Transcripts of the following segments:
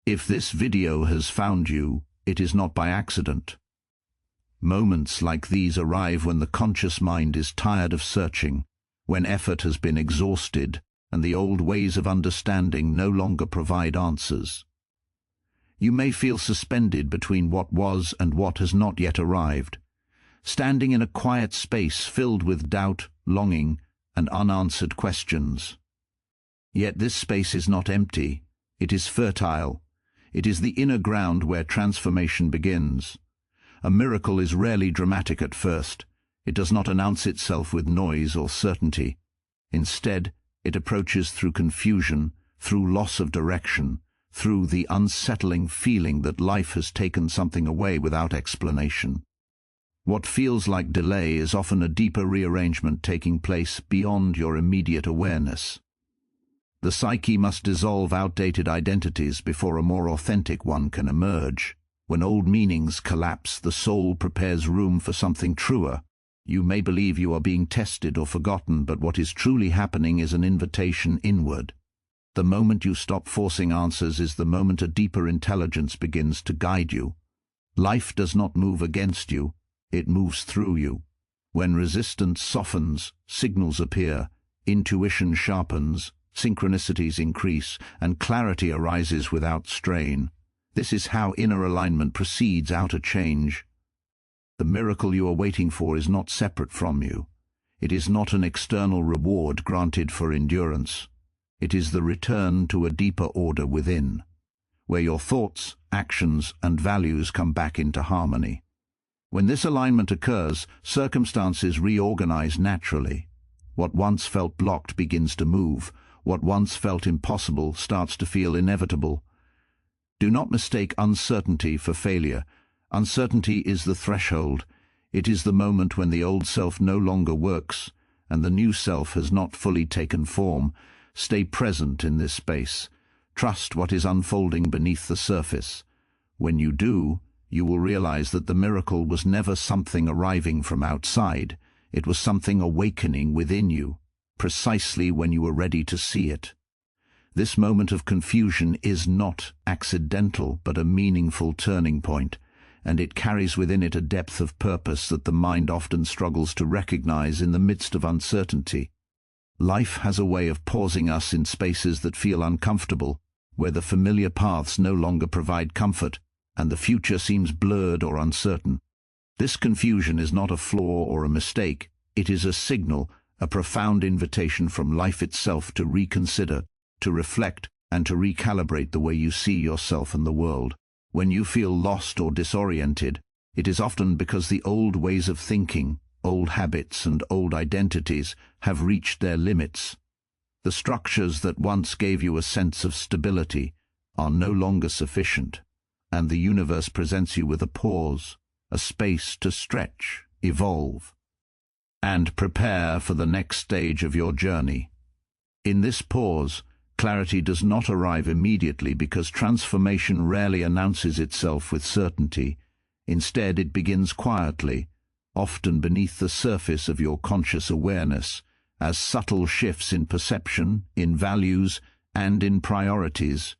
If this video has found you, it is not by accident. Moments like these arrive when the conscious mind is tired of searching, when effort has been exhausted, and the old ways of understanding no longer provide answers. You may feel suspended between what was and what has not yet arrived, standing in a quiet space filled with doubt, longing, and unanswered questions. Yet this space is not empty, it is fertile. It is the inner ground where transformation begins. A miracle is rarely dramatic at first. It does not announce itself with noise or certainty. Instead, it approaches through confusion, through loss of direction, through the unsettling feeling that life has taken something away without explanation. What feels like delay is often a deeper rearrangement taking place beyond your immediate awareness. The psyche must dissolve outdated identities before a more authentic one can emerge. When old meanings collapse, the soul prepares room for something truer. You may believe you are being tested or forgotten, but what is truly happening is an invitation inward. The moment you stop forcing answers is the moment a deeper intelligence begins to guide you. Life does not move against you, it moves through you. When resistance softens, signals appear, intuition sharpens, synchronicities increase, and clarity arises without strain. This is how inner alignment precedes outer change. The miracle you are waiting for is not separate from you. It is not an external reward granted for endurance. It is the return to a deeper order within, where your thoughts, actions, and values come back into harmony. When this alignment occurs, circumstances reorganize naturally. What once felt blocked begins to move. What once felt impossible starts to feel inevitable. Do not mistake uncertainty for failure. Uncertainty is the threshold. It is the moment when the old self no longer works, and the new self has not fully taken form. Stay present in this space. Trust what is unfolding beneath the surface. When you do, you will realize that the miracle was never something arriving from outside. It was something awakening within you, precisely when you were ready to see it. This moment of confusion is not accidental, but a meaningful turning point, and it carries within it a depth of purpose that the mind often struggles to recognize in the midst of uncertainty. Life has a way of pausing us in spaces that feel uncomfortable, where the familiar paths no longer provide comfort, and the future seems blurred or uncertain. This confusion is not a flaw or a mistake. It is a signal, a profound invitation from life itself to reconsider, to reflect, and to recalibrate the way you see yourself and the world. When you feel lost or disoriented, it is often because the old ways of thinking, old habits and old identities have reached their limits. The structures that once gave you a sense of stability are no longer sufficient, and the universe presents you with a pause, a space to stretch, evolve, and prepare for the next stage of your journey. In this pause, clarity does not arrive immediately because transformation rarely announces itself with certainty. Instead, it begins quietly, often beneath the surface of your conscious awareness, as subtle shifts in perception, in values, and in priorities.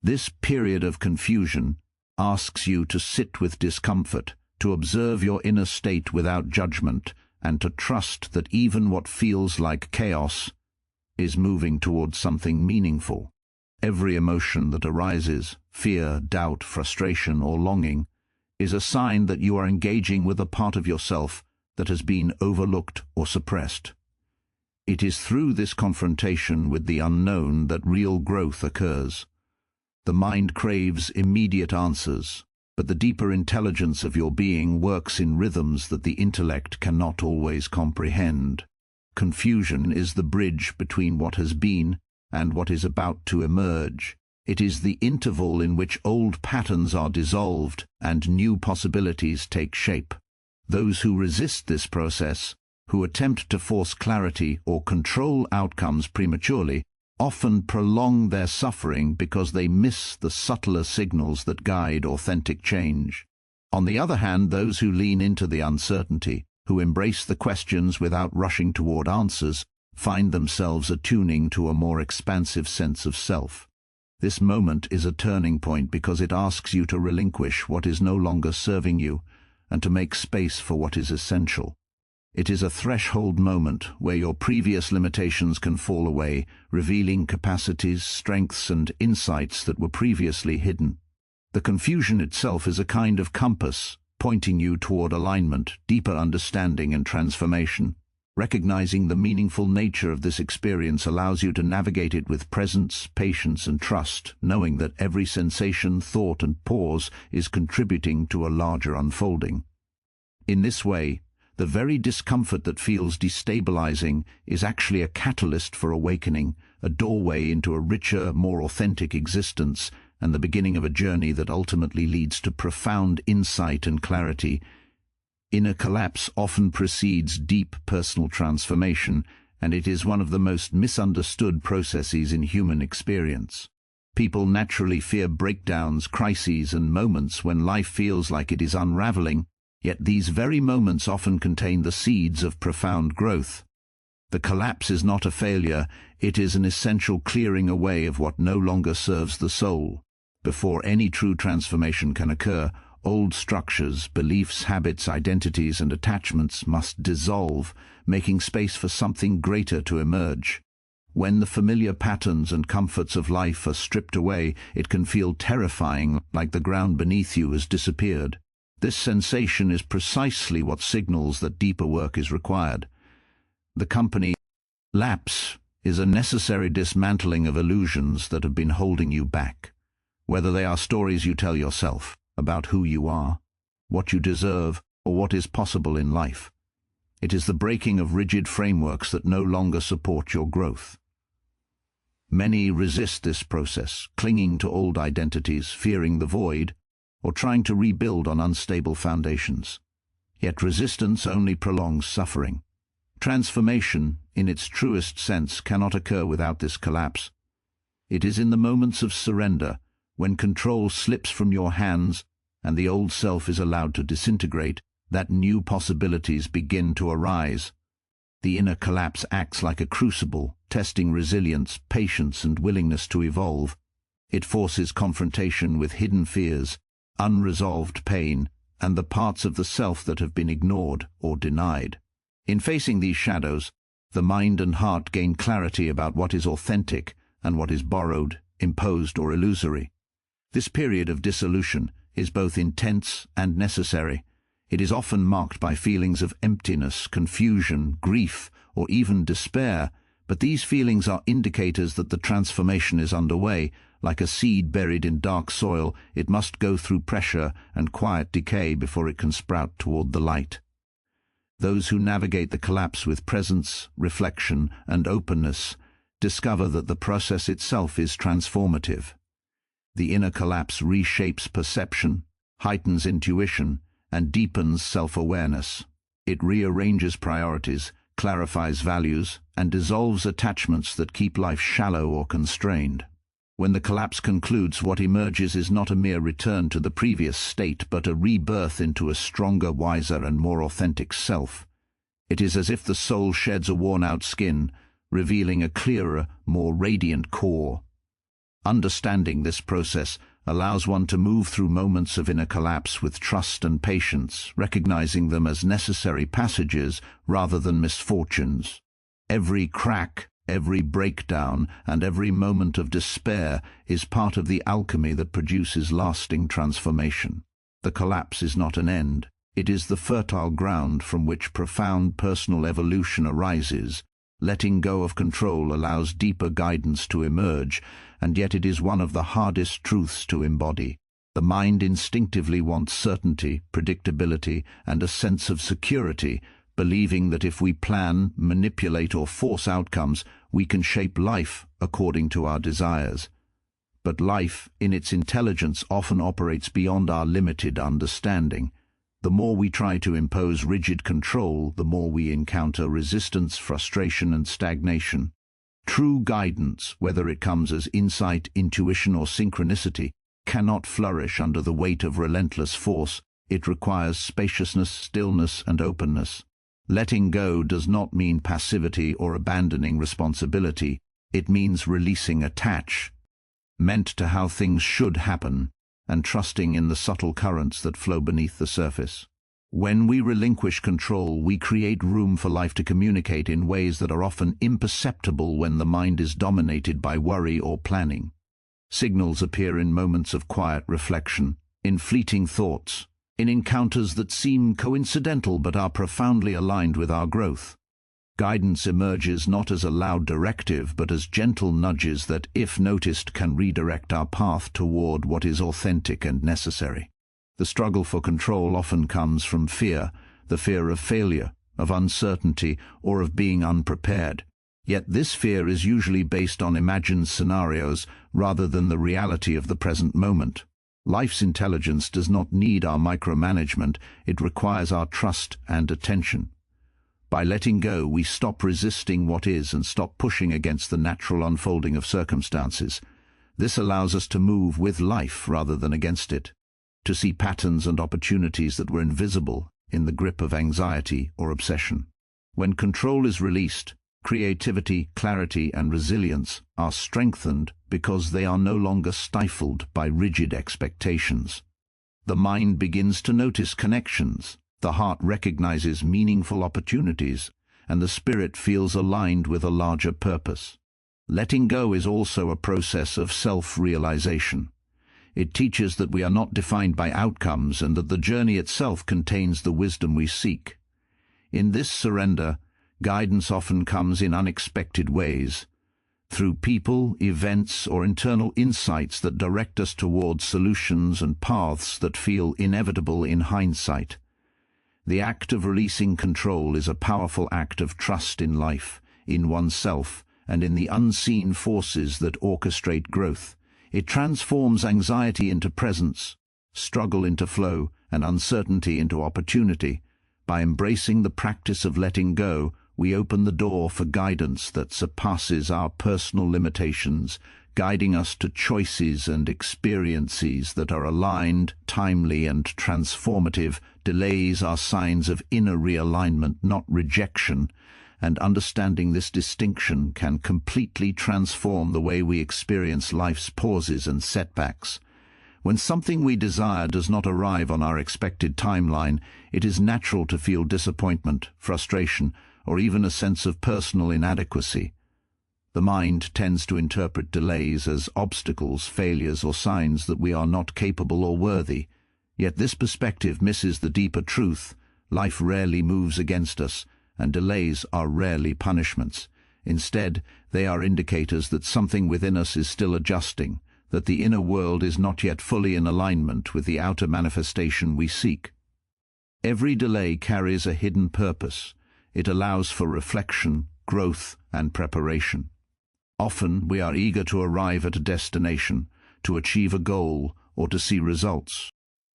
This period of confusion asks you to sit with discomfort, to observe your inner state without judgment, and to trust that even what feels like chaos is moving towards something meaningful. Every emotion that arises, fear, doubt, frustration, or longing, is a sign that you are engaging with a part of yourself that has been overlooked or suppressed. It is through this confrontation with the unknown that real growth occurs. The mind craves immediate answers, but the deeper intelligence of your being works in rhythms that the intellect cannot always comprehend. Confusion is the bridge between what has been and what is about to emerge. It is the interval in which old patterns are dissolved and new possibilities take shape. Those who resist this process, who attempt to force clarity or control outcomes prematurely, often prolong their suffering because they miss the subtler signals that guide authentic change. On the other hand, those who lean into the uncertainty, who embrace the questions without rushing toward answers, find themselves attuning to a more expansive sense of self. This moment is a turning point because it asks you to relinquish what is no longer serving you and to make space for what is essential. It is a threshold moment where your previous limitations can fall away, revealing capacities, strengths, and insights that were previously hidden. The confusion itself is a kind of compass, pointing you toward alignment, deeper understanding, and transformation. Recognizing the meaningful nature of this experience allows you to navigate it with presence, patience, and trust, knowing that every sensation, thought, and pause is contributing to a larger unfolding. In this way, the very discomfort that feels destabilizing is actually a catalyst for awakening, a doorway into a richer, more authentic existence, and the beginning of a journey that ultimately leads to profound insight and clarity. Inner collapse often precedes deep personal transformation, and it is one of the most misunderstood processes in human experience. People naturally fear breakdowns, crises, and moments when life feels like it is unraveling, yet these very moments often contain the seeds of profound growth. The collapse is not a failure, it is an essential clearing away of what no longer serves the soul. Before any true transformation can occur, old structures, beliefs, habits, identities, and attachments must dissolve, making space for something greater to emerge. When the familiar patterns and comforts of life are stripped away, it can feel terrifying, like the ground beneath you has disappeared. This sensation is precisely what signals that deeper work is required. The company lapse is a necessary dismantling of illusions that have been holding you back, whether they are stories you tell yourself about who you are, what you deserve, or what is possible in life. It is the breaking of rigid frameworks that no longer support your growth. Many resist this process, clinging to old identities, fearing the void, or trying to rebuild on unstable foundations. Yet resistance only prolongs suffering. Transformation, in its truest sense, cannot occur without this collapse. It is in the moments of surrender, when control slips from your hands and the old self is allowed to disintegrate, that new possibilities begin to arise. The inner collapse acts like a crucible, testing resilience, patience, and willingness to evolve. It forces confrontation with hidden fears, unresolved pain, and the parts of the self that have been ignored or denied. In facing these shadows, the mind and heart gain clarity about what is authentic and what is borrowed, imposed, or illusory. This period of dissolution is both intense and necessary. It is often marked by feelings of emptiness, confusion, grief, or even despair, but these feelings are indicators that the transformation is underway. Like a seed buried in dark soil, it must go through pressure and quiet decay before it can sprout toward the light. Those who navigate the collapse with presence, reflection, and openness discover that the process itself is transformative. The inner collapse reshapes perception, heightens intuition, and deepens self-awareness. It rearranges priorities, clarifies values, and dissolves attachments that keep life shallow or constrained. When the collapse concludes, what emerges is not a mere return to the previous state, but a rebirth into a stronger, wiser, and more authentic self. It is as if the soul sheds a worn-out skin, revealing a clearer, more radiant core. Understanding this process allows one to move through moments of inner collapse with trust and patience, recognizing them as necessary passages rather than misfortunes. Every crack, every breakdown, and every moment of despair is part of the alchemy that produces lasting transformation. The collapse is not an end. It is the fertile ground from which profound personal evolution arises. Letting go of control allows deeper guidance to emerge, and yet it is one of the hardest truths to embody. The mind instinctively wants certainty, predictability, and a sense of security, believing that if we plan, manipulate, or force outcomes, we can shape life according to our desires. But life, in its intelligence, often operates beyond our limited understanding. The more we try to impose rigid control, the more we encounter resistance, frustration, and stagnation. True guidance, whether it comes as insight, intuition, or synchronicity, cannot flourish under the weight of relentless force. It requires spaciousness, stillness, and openness. Letting go does not mean passivity or abandoning responsibility. It means releasing attachment. meant to how things should happen, and trusting in the subtle currents that flow beneath the surface. When we relinquish control, we create room for life to communicate in ways that are often imperceptible when the mind is dominated by worry or planning. Signals appear in moments of quiet reflection, in fleeting thoughts, in encounters that seem coincidental but are profoundly aligned with our growth. Guidance emerges not as a loud directive but as gentle nudges that, if noticed, can redirect our path toward what is authentic and necessary. The struggle for control often comes from fear, the fear of failure, of uncertainty, or of being unprepared. Yet this fear is usually based on imagined scenarios rather than the reality of the present moment. Life's intelligence does not need our micromanagement, it requires our trust and attention. By letting go, we stop resisting what is and stop pushing against the natural unfolding of circumstances. This allows us to move with life rather than against it, to see patterns and opportunities that were invisible in the grip of anxiety or obsession. When control is released, creativity, clarity, and resilience are strengthened because they are no longer stifled by rigid expectations. The mind begins to notice connections, the heart recognizes meaningful opportunities, and the spirit feels aligned with a larger purpose. Letting go is also a process of self-realization. It teaches that we are not defined by outcomes and that the journey itself contains the wisdom we seek. In this surrender, guidance often comes in unexpected ways, through people, events, or internal insights that direct us towards solutions and paths that feel inevitable in hindsight. The act of releasing control is a powerful act of trust in life, in oneself, and in the unseen forces that orchestrate growth. It transforms anxiety into presence, struggle into flow, and uncertainty into opportunity. By embracing the practice of letting go, we open the door for guidance that surpasses our personal limitations, guiding us to choices and experiences that are aligned, timely, and transformative. Delays are signs of inner realignment, not rejection, and understanding this distinction can completely transform the way we experience life's pauses and setbacks. When something we desire does not arrive on our expected timeline, it is natural to feel disappointment, frustration, or even a sense of personal inadequacy. The mind tends to interpret delays as obstacles, failures, or signs that we are not capable or worthy. Yet this perspective misses the deeper truth. Life rarely moves against us, and delays are rarely punishments. Instead, they are indicators that something within us is still adjusting, that the inner world is not yet fully in alignment with the outer manifestation we seek. Every delay carries a hidden purpose. It allows for reflection, growth, and preparation. Often we are eager to arrive at a destination, to achieve a goal, or to see results,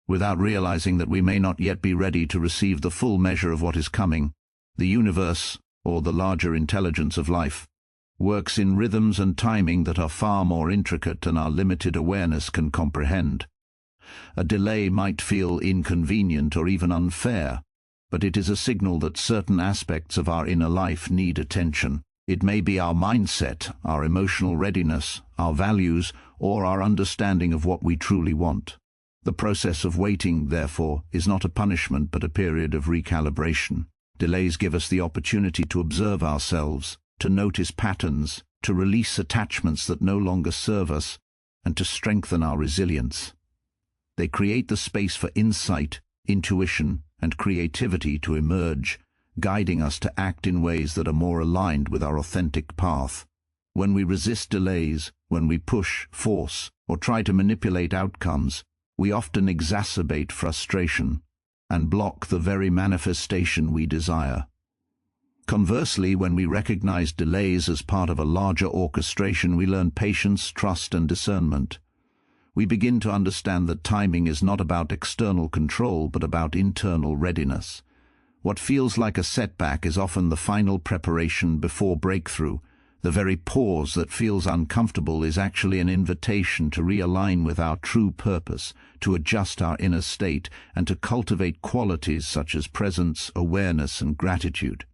without realizing that we may not yet be ready to receive the full measure of what is coming. The universe, or the larger intelligence of life, works in rhythms and timing that are far more intricate than our limited awareness can comprehend. A delay might feel inconvenient or even unfair, but it is a signal that certain aspects of our inner life need attention. It may be our mindset, our emotional readiness, our values, or our understanding of what we truly want. The process of waiting, therefore, is not a punishment but a period of recalibration. Delays give us the opportunity to observe ourselves, to notice patterns, to release attachments that no longer serve us, and to strengthen our resilience. They create the space for insight, intuition, and creativity to emerge, guiding us to act in ways that are more aligned with our authentic path. When we resist delays, when we push, force, or try to manipulate outcomes, we often exacerbate frustration and block the very manifestation we desire. Conversely, when we recognize delays as part of a larger orchestration, we learn patience, trust, and discernment. We begin to understand that timing is not about external control, but about internal readiness. What feels like a setback is often the final preparation before breakthrough. The very pause that feels uncomfortable is actually an invitation to realign with our true purpose, to adjust our inner state, and to cultivate qualities such as presence, awareness, and gratitude.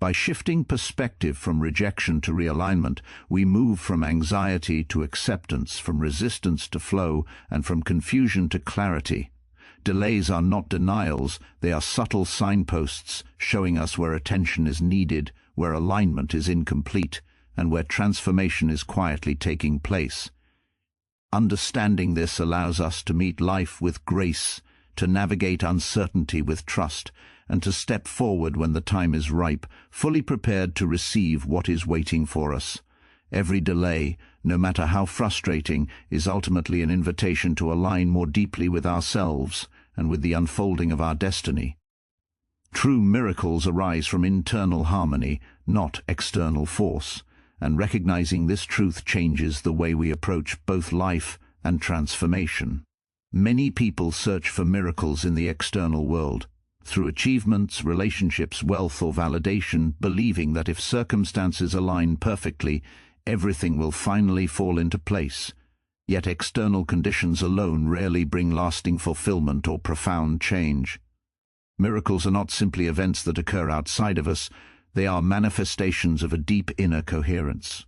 By shifting perspective from rejection to realignment, we move from anxiety to acceptance, from resistance to flow, and from confusion to clarity. Delays are not denials, they are subtle signposts showing us where attention is needed, where alignment is incomplete, and where transformation is quietly taking place. Understanding this allows us to meet life with grace, to navigate uncertainty with trust, and to step forward when the time is ripe, fully prepared to receive what is waiting for us. Every delay, no matter how frustrating, is ultimately an invitation to align more deeply with ourselves and with the unfolding of our destiny. True miracles arise from internal harmony, not external force, and recognizing this truth changes the way we approach both life and transformation. Many people search for miracles in the external world, through achievements, relationships, wealth, or validation, believing that if circumstances align perfectly, everything will finally fall into place. Yet external conditions alone rarely bring lasting fulfillment or profound change. Miracles are not simply events that occur outside of us, they are manifestations of a deep inner coherence,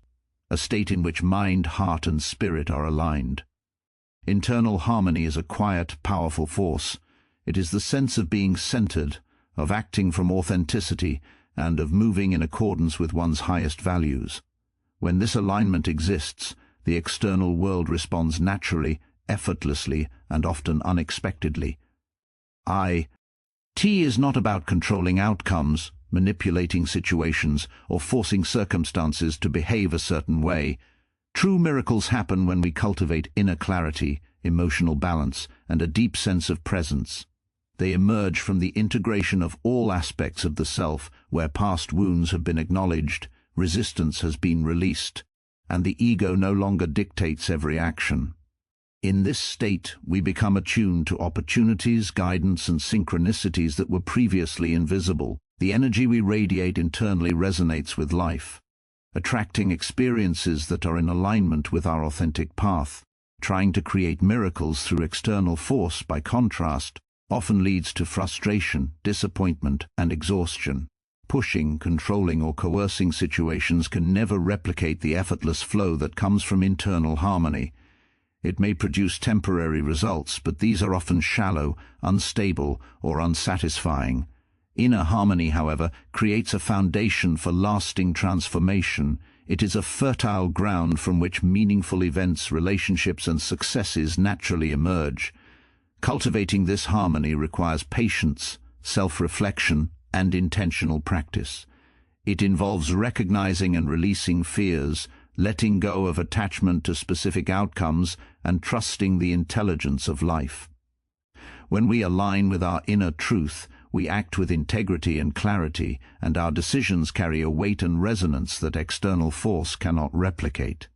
a state in which mind, heart, and spirit are aligned. Internal harmony is a quiet, powerful force. It is the sense of being centered, of acting from authenticity, and of moving in accordance with one's highest values. When this alignment exists, the external world responds naturally, effortlessly, and often unexpectedly. T is not about controlling outcomes, manipulating situations, or forcing circumstances to behave a certain way. True miracles happen when we cultivate inner clarity, emotional balance, and a deep sense of presence. They emerge from the integration of all aspects of the self, where past wounds have been acknowledged, resistance has been released, and the ego no longer dictates every action. In this state, we become attuned to opportunities, guidance, and synchronicities that were previously invisible. The energy we radiate internally resonates with life, attracting experiences that are in alignment with our authentic path. Trying to create miracles through external force, by contrast, often leads to frustration, disappointment, and exhaustion. Pushing, controlling, or coercing situations can never replicate the effortless flow that comes from internal harmony. It may produce temporary results, but these are often shallow, unstable, or unsatisfying. Inner harmony, however, creates a foundation for lasting transformation. It is a fertile ground from which meaningful events, relationships, and successes naturally emerge. Cultivating this harmony requires patience, self-reflection, and intentional practice. It involves recognizing and releasing fears, letting go of attachment to specific outcomes, and trusting the intelligence of life. When we align with our inner truth, we act with integrity and clarity, and our decisions carry a weight and resonance that external force cannot replicate.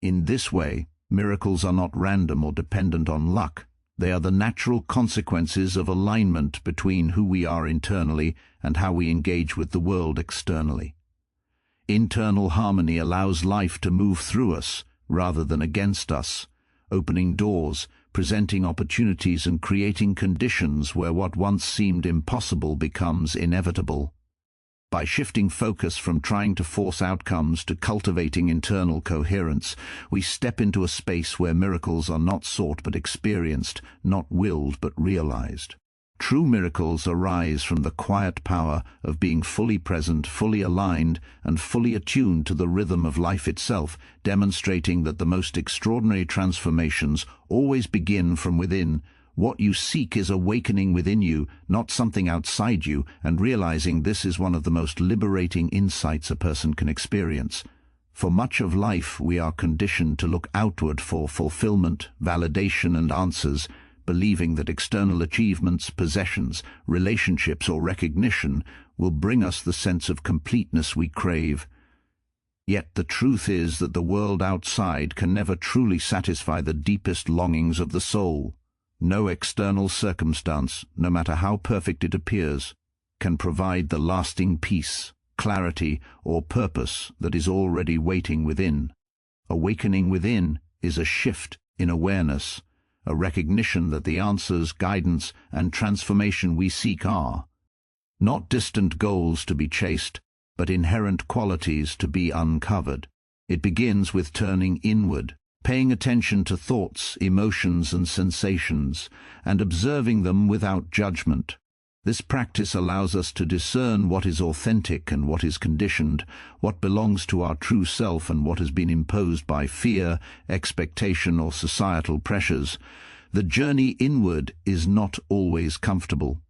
In this way, miracles are not random or dependent on luck. They are the natural consequences of alignment between who we are internally and how we engage with the world externally. Internal harmony allows life to move through us rather than against us, opening doors, presenting opportunities, and creating conditions where what once seemed impossible becomes inevitable. By shifting focus from trying to force outcomes to cultivating internal coherence, we step into a space where miracles are not sought but experienced, not willed but realized. True miracles arise from the quiet power of being fully present, fully aligned, and fully attuned to the rhythm of life itself, demonstrating that the most extraordinary transformations always begin from within. What you seek is awakening within you, not something outside you, and realizing this is one of the most liberating insights a person can experience. For much of life, we are conditioned to look outward for fulfillment, validation, and answers, believing that external achievements, possessions, relationships, or recognition will bring us the sense of completeness we crave. Yet the truth is that the world outside can never truly satisfy the deepest longings of the soul. No external circumstance, no matter how perfect it appears, can provide the lasting peace, clarity, or purpose that is already waiting within. Awakening within is a shift in awareness, a recognition that the answers, guidance, and transformation we seek are not distant goals to be chased, but inherent qualities to be uncovered. It begins with turning inward, paying attention to thoughts, emotions, and sensations, and observing them without judgment. This practice allows us to discern what is authentic and what is conditioned, what belongs to our true self and what has been imposed by fear, expectation, or societal pressures. The journey inward is not always comfortable.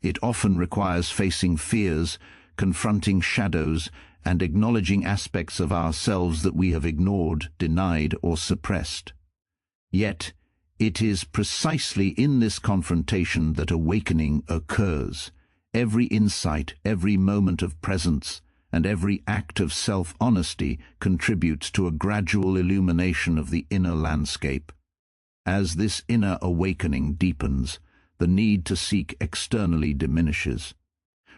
It often requires facing fears, confronting shadows, and acknowledging aspects of ourselves that we have ignored, denied, or suppressed. Yet, it is precisely in this confrontation that awakening occurs. Every insight, every moment of presence, and every act of self-honesty contributes to a gradual illumination of the inner landscape. As this inner awakening deepens, the need to seek externally diminishes.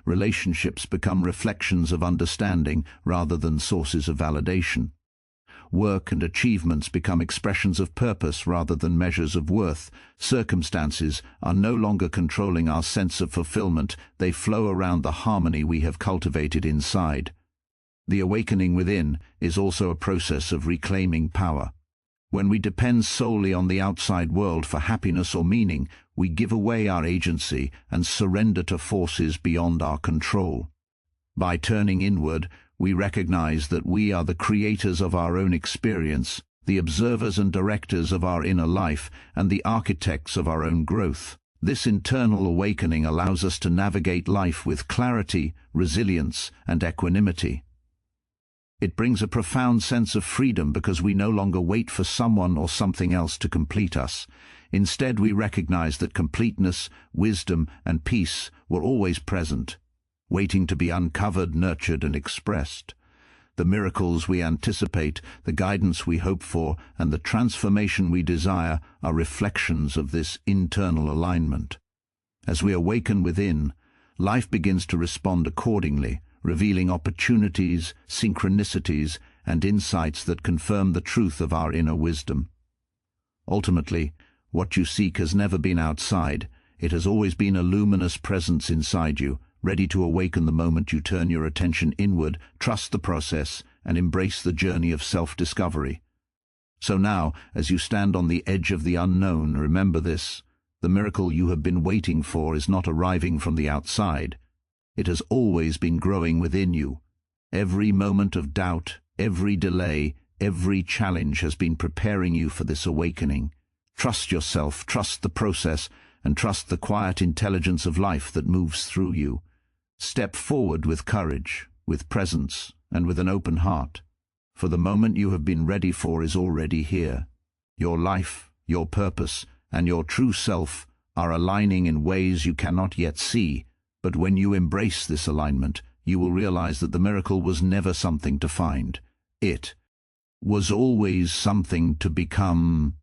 Relationships become reflections of understanding rather than sources of validation. Work and achievements become expressions of purpose rather than measures of worth. Circumstances are no longer controlling our sense of fulfillment, they flow around the harmony we have cultivated inside. The awakening within is also a process of reclaiming power. When we depend solely on the outside world for happiness or meaning, we give away our agency and surrender to forces beyond our control. By turning inward, we recognize that we are the creators of our own experience, the observers and directors of our inner life, and the architects of our own growth. This internal awakening allows us to navigate life with clarity, resilience, and equanimity. It brings a profound sense of freedom because we no longer wait for someone or something else to complete us. Instead, we recognize that completeness, wisdom, and peace were always present, waiting to be uncovered, nurtured, and expressed. The miracles we anticipate, the guidance we hope for, and the transformation we desire are reflections of this internal alignment. As we awaken within, life begins to respond accordingly, revealing opportunities, synchronicities, and insights that confirm the truth of our inner wisdom. Ultimately, what you seek has never been outside. It has always been a luminous presence inside you, ready to awaken the moment you turn your attention inward, trust the process, and embrace the journey of self-discovery. So now, as you stand on the edge of the unknown, remember this: the miracle you have been waiting for is not arriving from the outside. It has always been growing within you. Every moment of doubt, every delay, every challenge has been preparing you for this awakening. Trust yourself, trust the process, and trust the quiet intelligence of life that moves through you. Step forward with courage, with presence, and with an open heart, for the moment you have been ready for is already here. Your life, your purpose, and your true self are aligning in ways you cannot yet see, but when you embrace this alignment, you will realize that the miracle was never something to find. It was always something to become.